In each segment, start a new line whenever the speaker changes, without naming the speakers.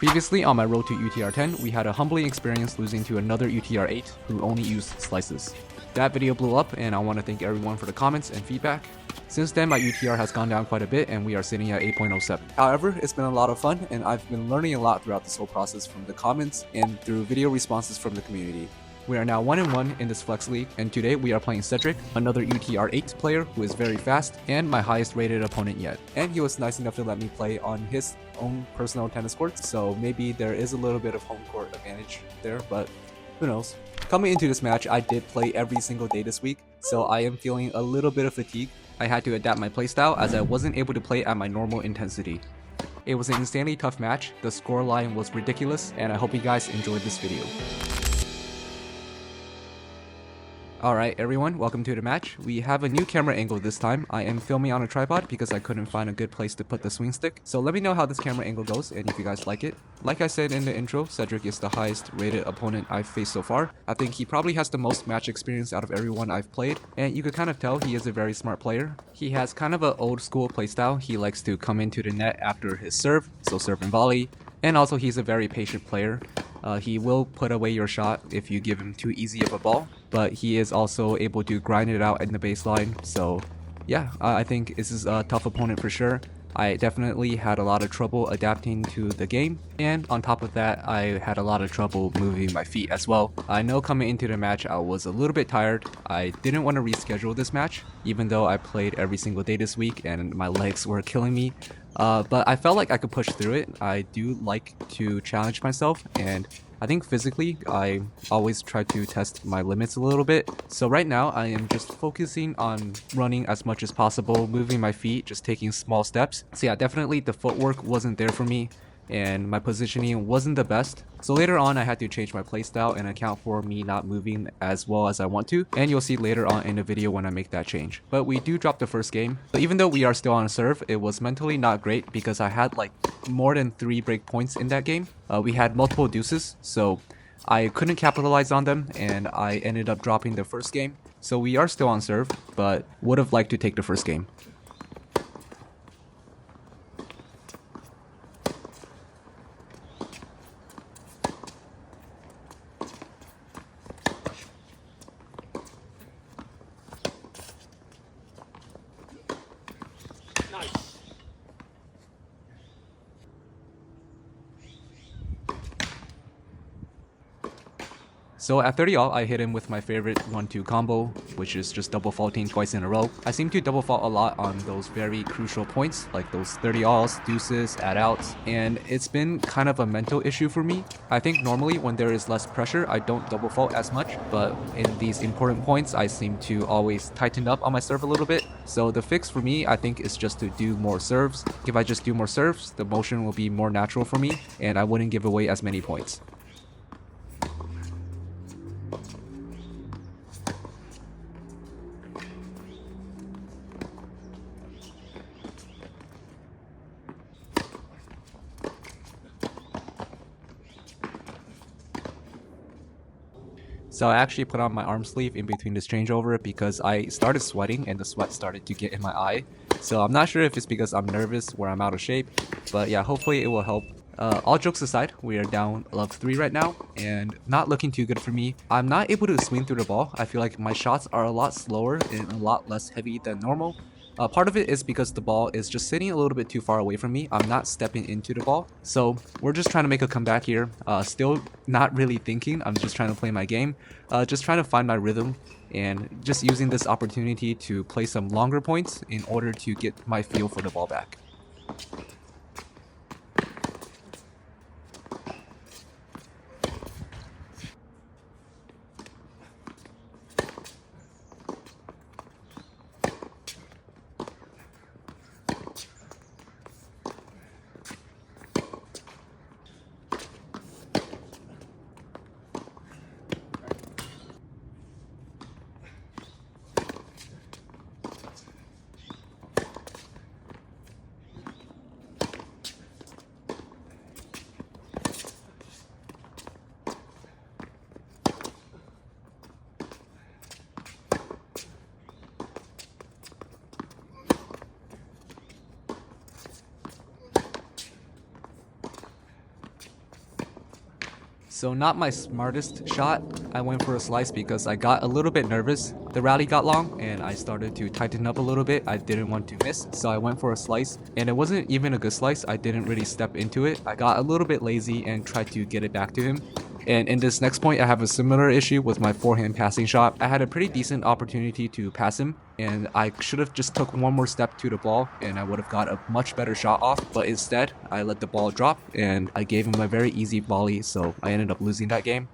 Previously on my road to UTR 10, we had a humbling experience losing to another UTR 8 who only used slices. That video blew up and I want to thank everyone for the comments and feedback. Since then my UTR has gone down quite a bit and we are sitting at 8.07. However, it's been a lot of fun and I've been learning a lot throughout this whole process from the comments and through video responses from the community. We are now 1-1 in this Flex League, and today we are playing Cedric, another UTR 8 player who is very fast and my highest rated opponent yet. And he was nice enough to let me play on his own personal tennis courts, so maybe there is a little bit of home court advantage there, but who knows. Coming into this match, I did play every single day this week, so I am feeling a little bit of fatigue. I had to adapt my playstyle as I wasn't able to play at my normal intensity. It was an insanely tough match, the scoreline was ridiculous, and I hope you guys enjoyed this video. Alright everyone, welcome to the match. We have a new camera angle this time. I am filming on a tripod because I couldn't find a good place to put the swing stick. So let me know how this camera angle goes and if you guys like it. Like I said in the intro, Cedric is the highest rated opponent I've faced so far. I think he probably has the most match experience out of everyone I've played, and you could kind of tell he is a very smart player. He has kind of an old school playstyle. He likes to come into the net after his serve, so serve and volley. And also he's a very patient player. He will put away your shot if you give him too easy of a ball, but he is also able to grind it out in the baseline. So yeah, I think this is a tough opponent for sure. I definitely had a lot of trouble adapting to the game, and on top of that I had a lot of trouble moving my feet as well. I know coming into the match I was a little bit tired. I didn't want to reschedule this match even though I played every single day this week and my legs were killing me. But I felt like I could push through it. I do like to challenge myself, and I think physically I always try to test my limits a little bit. So right now I am just focusing on running as much as possible, moving my feet, just taking small steps. So yeah, definitely the footwork wasn't there for me and my positioning wasn't the best. So later on I had to change my playstyle and account for me not moving as well as I want to, and you'll see later on in the video when I make that change. But we do drop the first game. So even though we are still on serve, it was mentally not great because I had like more than 3 break points in that game. We had multiple deuces, so I couldn't capitalize on them and I ended up dropping the first game. So we are still on serve, but would have liked to take the first game. So at 30 all, I hit him with my favorite 1-2 combo, which is just double faulting twice in a row. I seem to double fault a lot on those very crucial points, like those 30 alls, deuces, add outs, and it's been kind of a mental issue for me. I think normally when there is less pressure, I don't double fault as much, but in these important points, I seem to always tighten up on my serve a little bit. So the fix for me, I think, is just to do more serves. If I just do more serves, the motion will be more natural for me, and I wouldn't give away as many points. So I actually put on my arm sleeve in between this changeover because I started sweating and the sweat started to get in my eye. So I'm not sure if it's because I'm nervous or I'm out of shape, but yeah, hopefully it will help. All jokes aside, we are down love 3 right now and not looking too good for me. I'm not able to swing through the ball. I feel like my shots are a lot slower and a lot less heavy than normal. Part of it is because the ball is just sitting a little bit too far away from me. I'm not stepping into the ball. So we're just trying to make a comeback here. Still not really thinking. I'm just trying to play my game. Just trying to find my rhythm and just using this opportunity to play some longer points in order to get my feel for the ball back. So not my smartest shot. I went for a slice because I got a little bit nervous. The rally got long and I started to tighten up a little bit. I didn't want to miss, so I went for a slice. And it wasn't even a good slice. I didn't really step into it. I got a little bit lazy and tried to get it back to him. And in this next point, I have a similar issue with my forehand passing shot. I had a pretty decent opportunity to pass him, and I should have just took one more step to the ball, and I would have got a much better shot off. But instead, I let the ball drop, and I gave him a very easy volley, so I ended up losing that game.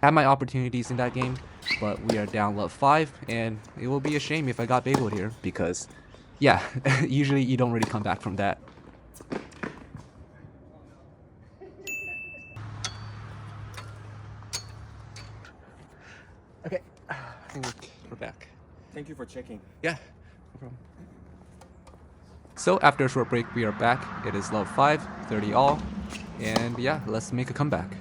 Had my opportunities in that game, but we are down love 5, and it will be a shame if I got bageled here, because, yeah, usually you don't really come back from that. Okay, I think we're back.
Thank you for checking.
Yeah, no problem. So after a short break, we are back. It is love 5, 30 all, and yeah, let's make a comeback.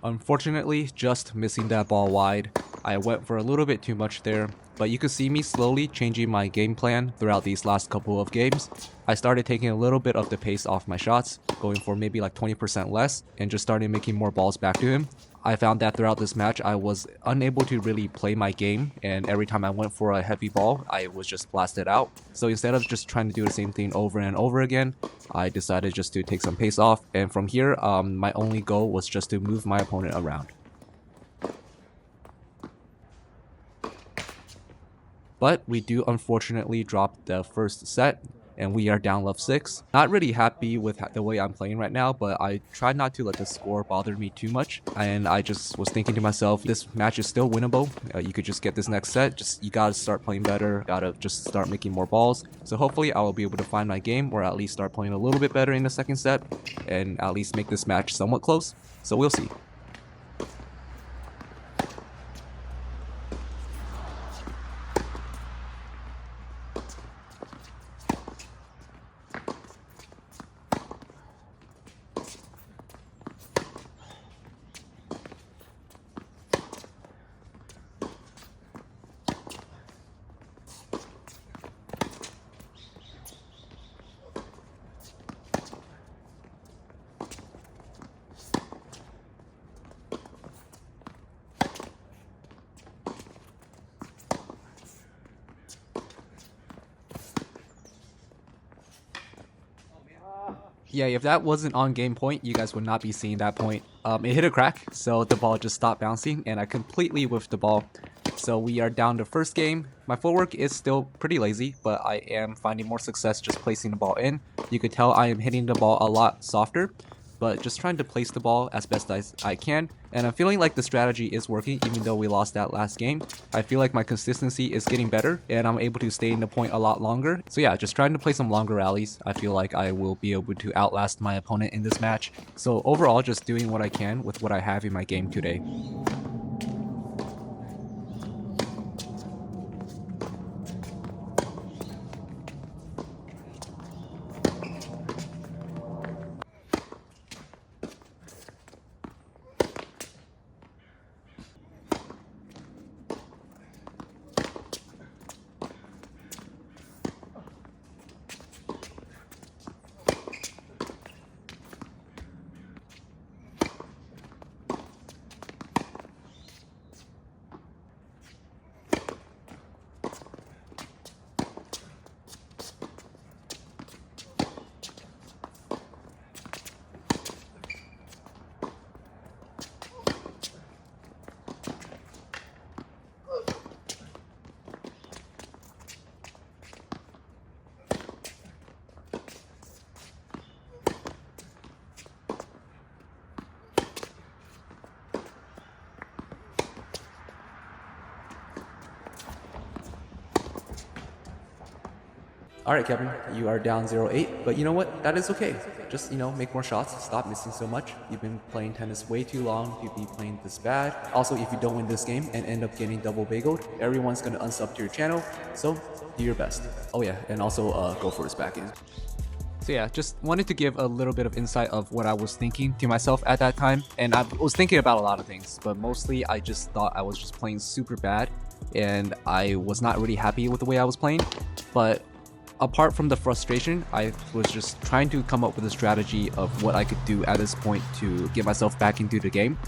Unfortunately, just missing that ball wide. I went for a little bit too much there, but you could see me slowly changing my game plan throughout these last couple of games. I started taking a little bit of the pace off my shots, going for maybe like 20% less, and just started making more balls back to him. I found that throughout this match, I was unable to really play my game, and every time I went for a heavy ball, I was just blasted out. So instead of just trying to do the same thing over and over again, I decided just to take some pace off, and from here, my only goal was just to move my opponent around. But we do unfortunately drop the first set, and we are down love 6. Not really happy with the way I'm playing right now, but I tried not to let the score bother me too much. And I just was thinking to myself, this match is still winnable. You could just get this next set. You gotta start playing better. Gotta just start making more balls. So hopefully I will be able to find my game, or at least start playing a little bit better in the second set, and at least make this match somewhat close. So we'll see. Yeah, if that wasn't on game point, you guys would not be seeing that point. It hit a crack, so the ball just stopped bouncing, and I completely whiffed the ball. So we are down to first game. My footwork is still pretty lazy, but I am finding more success just placing the ball in. You could tell I am hitting the ball a lot softer, but just trying to place the ball as best as I can. And I'm feeling like the strategy is working, even though we lost that last game. I feel like my consistency is getting better, and I'm able to stay in the point a lot longer. So yeah, just trying to play some longer rallies. I feel like I will be able to outlast my opponent in this match. So overall, just doing what I can with what I have in my game today. Alright, Kevin, you are down 0-8, but you know what? That is okay. Just, make more shots. Stop missing so much. You've been playing tennis way too long. You've been playing this bad. Also, if you don't win this game and end up getting double bageled, everyone's gonna unsub to your channel. So, do your best. Oh yeah, and also go for his back end. So yeah, just wanted to give a little bit of insight of what I was thinking to myself at that time. And I was thinking about a lot of things, but mostly I just thought I was just playing super bad and I was not really happy with the way I was playing. But apart from the frustration, I was just trying to come up with a strategy of what I could do at this point to get myself back into the game.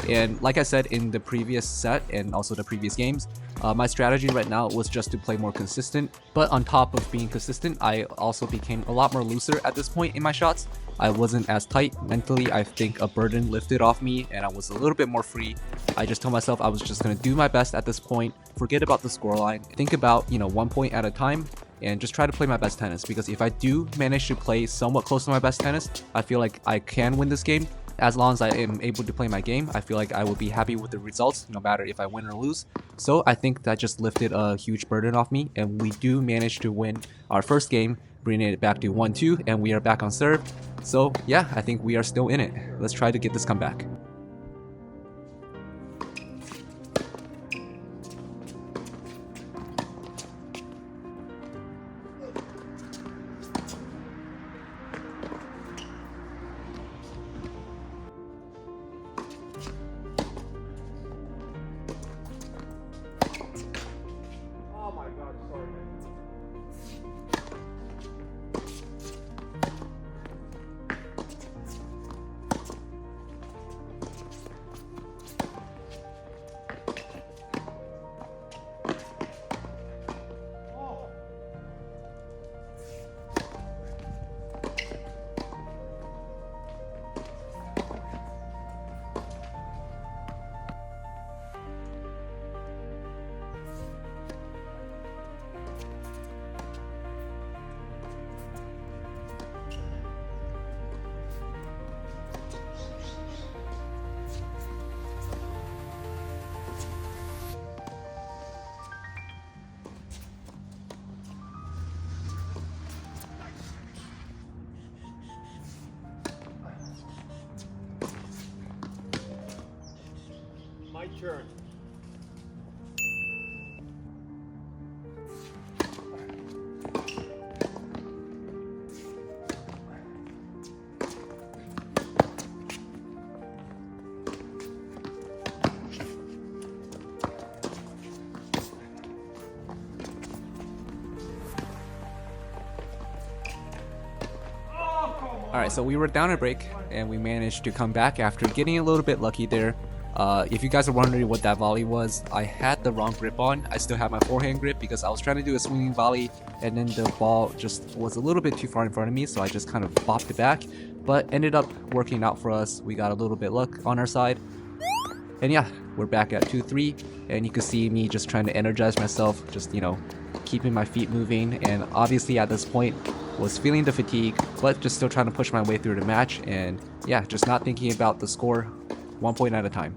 And like I said in the previous set and also the previous games, my strategy right now was just to play more consistent. But on top of being consistent, I also became a lot more looser at this point in my shots. I wasn't as tight mentally. I think a burden lifted off me and I was a little bit more free. I just told myself I was just going to do my best at this point, forget about the scoreline, think about 1 point at a time, and just try to play my best tennis. Because if I do manage to play somewhat close to my best tennis, I feel like I can win this game. As long as I am able to play my game, I feel like I will be happy with the results, no matter if I win or lose. So I think that just lifted a huge burden off me, and we do manage to win our first game, bringing it back to 1-2, and we are back on serve. So yeah, I think we are still in it. Let's try to get this comeback.
My turn.
Alright, so we were down a break and we managed to come back after getting a little bit lucky there. If you guys are wondering what that volley was, I had the wrong grip on. I still had my forehand grip because I was trying to do a swinging volley and then the ball just was a little bit too far in front of me, so I just kind of bopped it back. But ended up working out for us. We got a little bit luck on our side. And yeah, we're back at 2-3, and you can see me just trying to energize myself, just, keeping my feet moving. And obviously at this point, was feeling the fatigue, but just still trying to push my way through the match. And yeah, just not thinking about the score, 1 point at a time.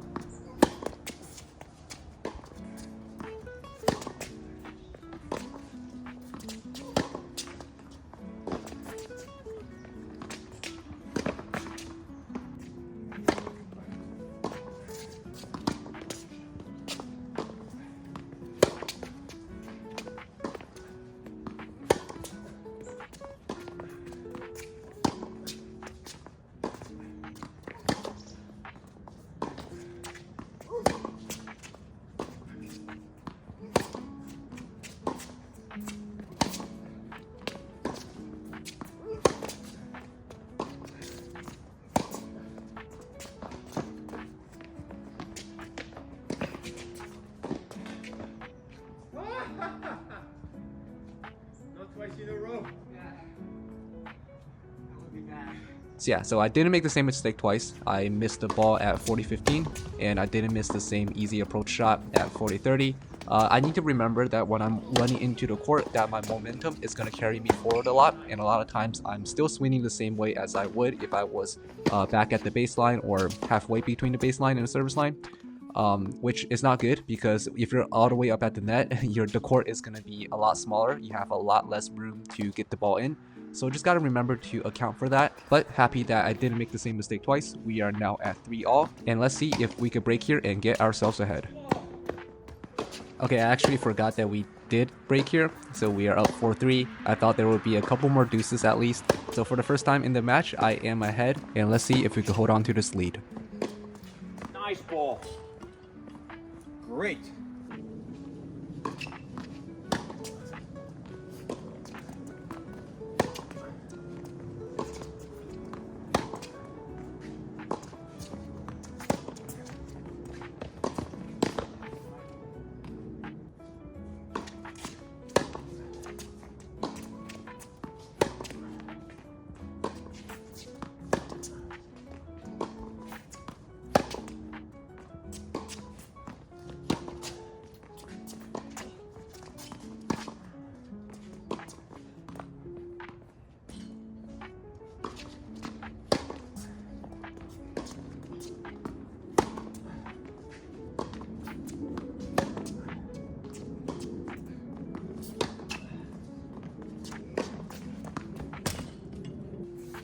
Not twice in a row.
So yeah, so I didn't make the same mistake twice. I missed the ball at 40-15, and I didn't miss the same easy approach shot at 40-30. I need to remember that when I'm running into the court, that my momentum is going to carry me forward a lot, and a lot of times I'm still swinging the same way as I would if I was back at the baseline or halfway between the baseline and the service line. which is not good because if you're all the way up at the net, the court is going to be a lot smaller. You have a lot less room to get the ball in. So just got to remember to account for that. But happy that I didn't make the same mistake twice. We are now at 3-all. And let's see if we could break here and get ourselves ahead. Okay, I actually forgot that we did break here. So we are up 4-3. I thought there would be a couple more deuces at least. So for the first time in the match, I am ahead. And let's see if we could hold on to this lead.
Nice ball. Great.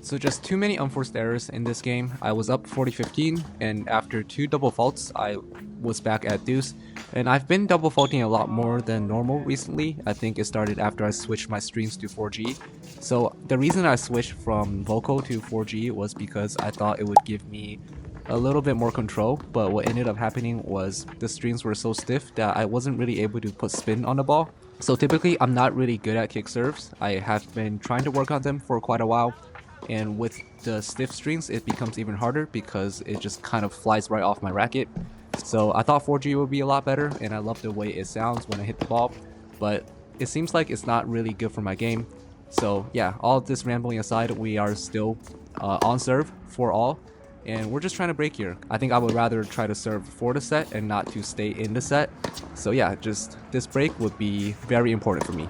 So just too many unforced errors in this game. I was up 40-15, and after 2 double faults, I was back at deuce. And I've been double faulting a lot more than normal recently. I think it started after I switched my streams to 4G. So the reason I switched from vocal to 4G was because I thought it would give me a little bit more control, but what ended up happening was the streams were so stiff that I wasn't really able to put spin on the ball. So typically I'm not really good at kick serves. I have been trying to work on them for quite a while. And with the stiff strings, it becomes even harder because it just kind of flies right off my racket. So I thought 4G would be a lot better, and I love the way it sounds when I hit the ball, but it seems like it's not really good for my game. So yeah, all of this rambling aside, we are still on serve 4-all, and we're just trying to break here. I think I would rather try to serve for the set and not to stay in the set. So yeah, just this break would be very important for me.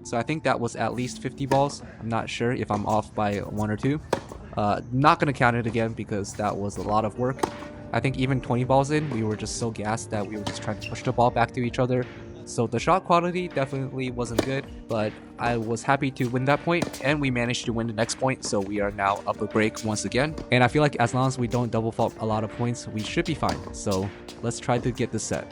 So I think that was at least 50 balls. I'm not sure if I'm off by 1 or 2. Not going to count it again because that was a lot of work. I think even 20 balls in, we were just so gassed that we were just trying to push the ball back to each other. So the shot quality definitely wasn't good, but I was happy to win that point, and we managed to win the next point, so we are now up a break once again. And I feel like as long as we don't double fault a lot of points, we should be fine. So let's try to get this set.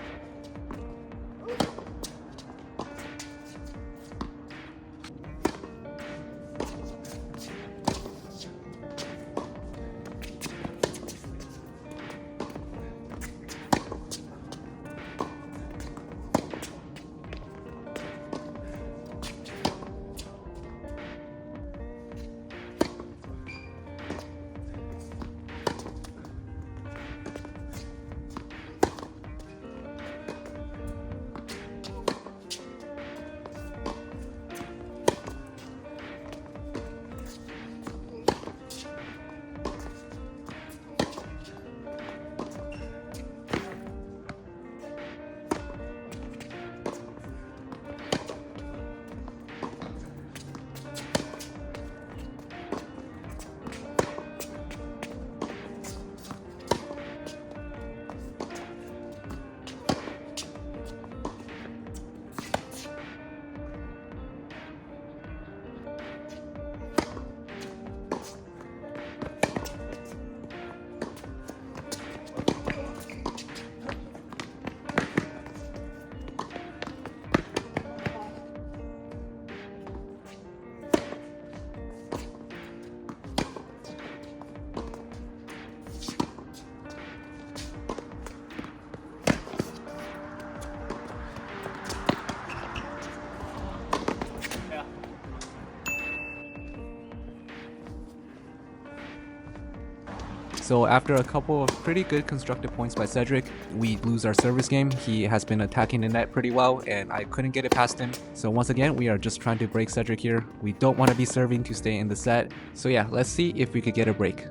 So after a couple of pretty good constructive points by Cedric, we lose our service game. He has been attacking the net pretty well and I couldn't get it past him. So once again, we are just trying to break Cedric here. We don't want to be serving to stay in the set. So yeah, let's see if we could get a break.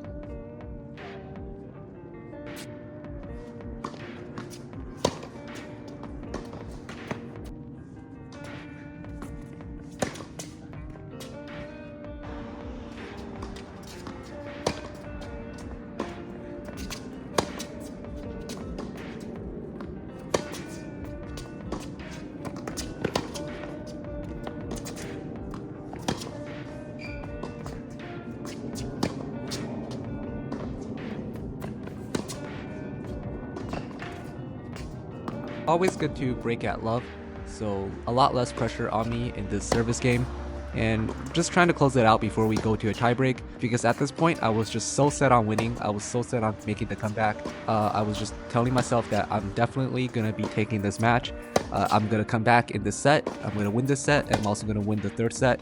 Always good to break at love, so a lot less pressure on me in this service game, and just trying to close it out before we go to a tiebreak, because at this point I was just so set on winning. I was so set on making the comeback. I was just telling myself that I'm definitely gonna be taking this match. I'm gonna come back in this set, I'm gonna win this set, and I'm also gonna win the third set.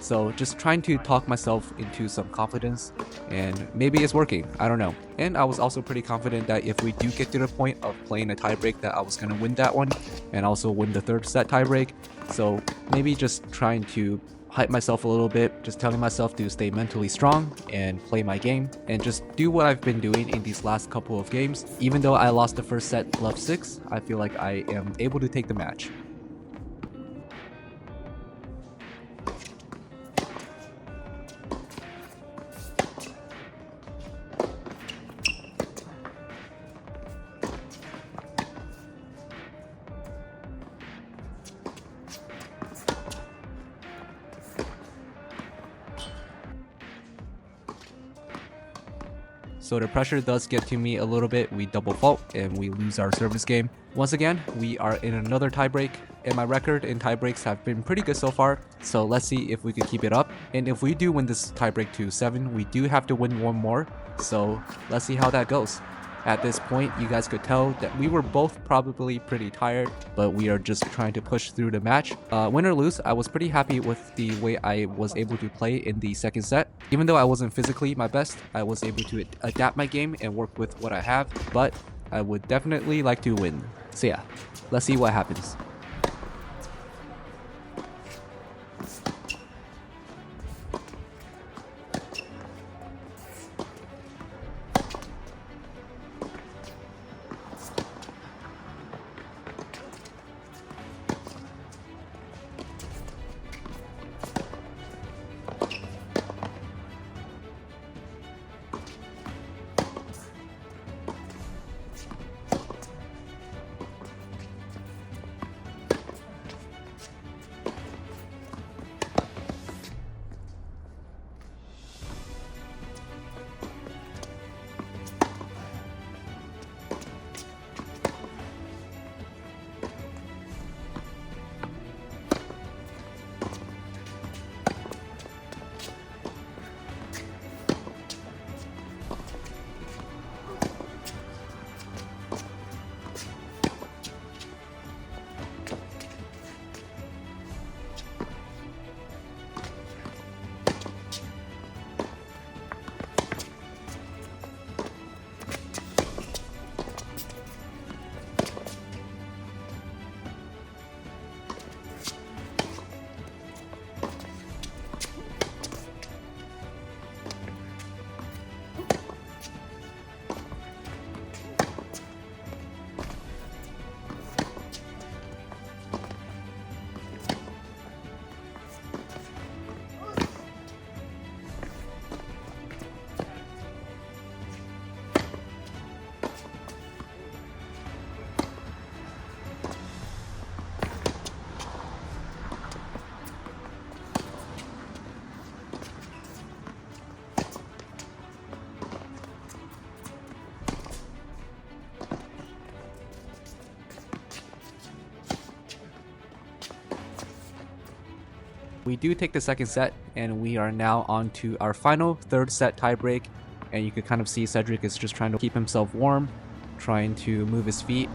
So just trying to talk myself into some confidence, and maybe it's working, I don't know. And I was also pretty confident that if we do get to the point of playing a tiebreak, that I was going to win that one and also win the third set tiebreak. So maybe just trying to hype myself a little bit, just telling myself to stay mentally strong and play my game and just do what I've been doing in these last couple of games. Even though I lost the first set love 6, I feel like I am able to take the match. So the pressure does get to me a little bit. We double fault and we lose our service game. Once again, we are in another tiebreak, and my record in tiebreaks have been pretty good so far. So let's see if we could keep it up. And if we do win this tiebreak to 7, we do have to win one more. So let's see how that goes. At this point, you guys could tell that we were both probably pretty tired, but we are just trying to push through the match. Win or lose, I was pretty happy with the way I was able to play in the second set. Even though I wasn't physically my best, I was able to adapt my game and work with what I have, but I would definitely like to win. So yeah, let's see what happens. We do take the second set, and we are now on to our final third set tiebreak. And you could kind of see Cedric is just trying to keep himself warm, trying to move his feet,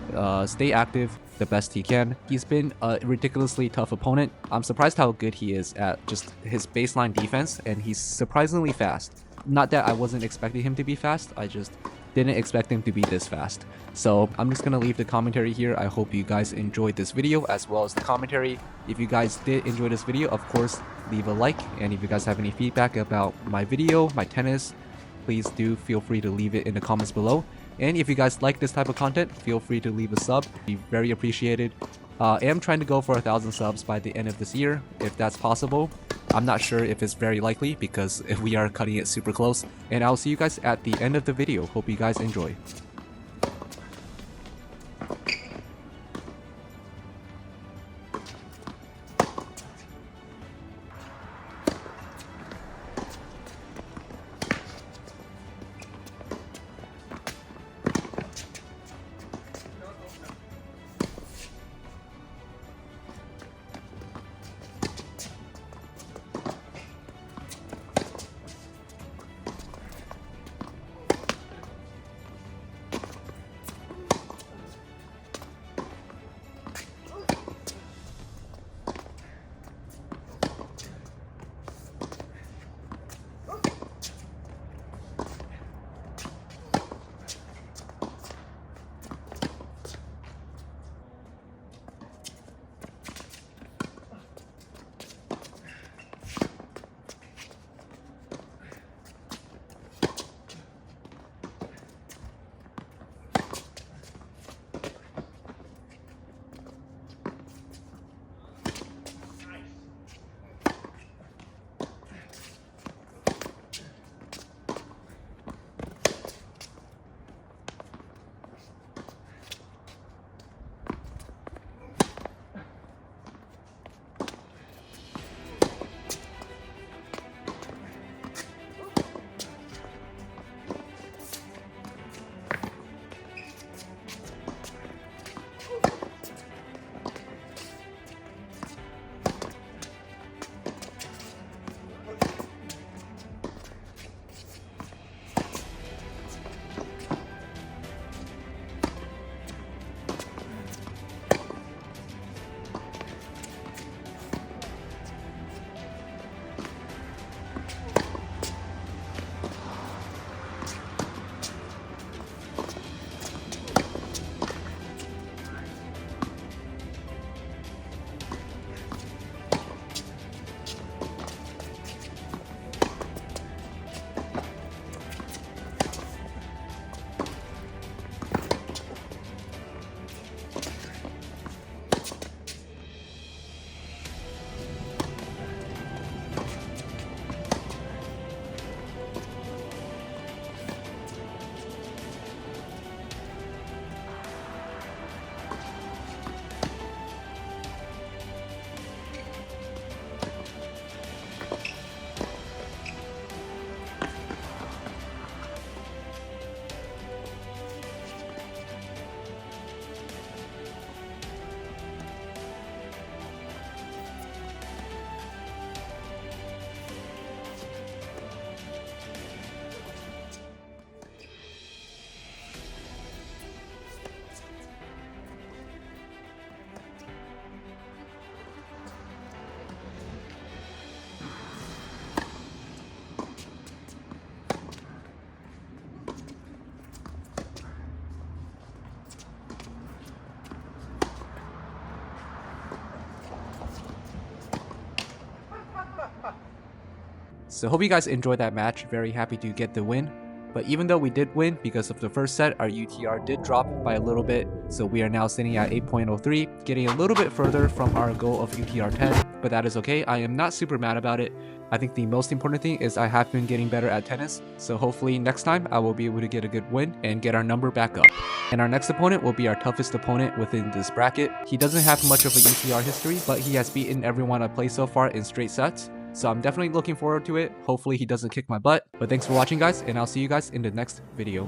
stay active. the best he can. He's been a ridiculously tough opponent. I'm surprised how good he is at just his baseline defense, and he's surprisingly fast. Not that I wasn't expecting him to be fast, I just didn't expect him to be this fast. So I'm just gonna leave the commentary here. I hope you guys enjoyed this video as well as the commentary. If you guys did enjoy this video, of course, leave a like. And if you guys have any feedback about my video, my tennis, please do feel free to leave it in the comments below. And if you guys like this type of content, feel free to leave a sub. It'd be very appreciated. I am trying to go for 1,000 subs by the end of this year, if that's possible. I'm not sure if it's very likely because we are cutting it super close. And I'll see you guys at the end of the video. Hope you guys enjoy. So hope you guys enjoyed that match. Very happy to get the win. But even though we did win, because of the first set, our UTR did drop by a little bit. So we are now sitting at 8.03, getting a little bit further from our goal of UTR 10. But that is okay. I am not super mad about it. I think the most important thing is I have been getting better at tennis. So hopefully next time I will be able to get a good win and get our number back up. And our next opponent will be our toughest opponent within this bracket. He doesn't have much of a UTR history, but he has beaten everyone I played so far in straight sets. So I'm definitely looking forward to it. Hopefully he doesn't kick my butt. But thanks for watching, guys, and I'll see you guys in the next video.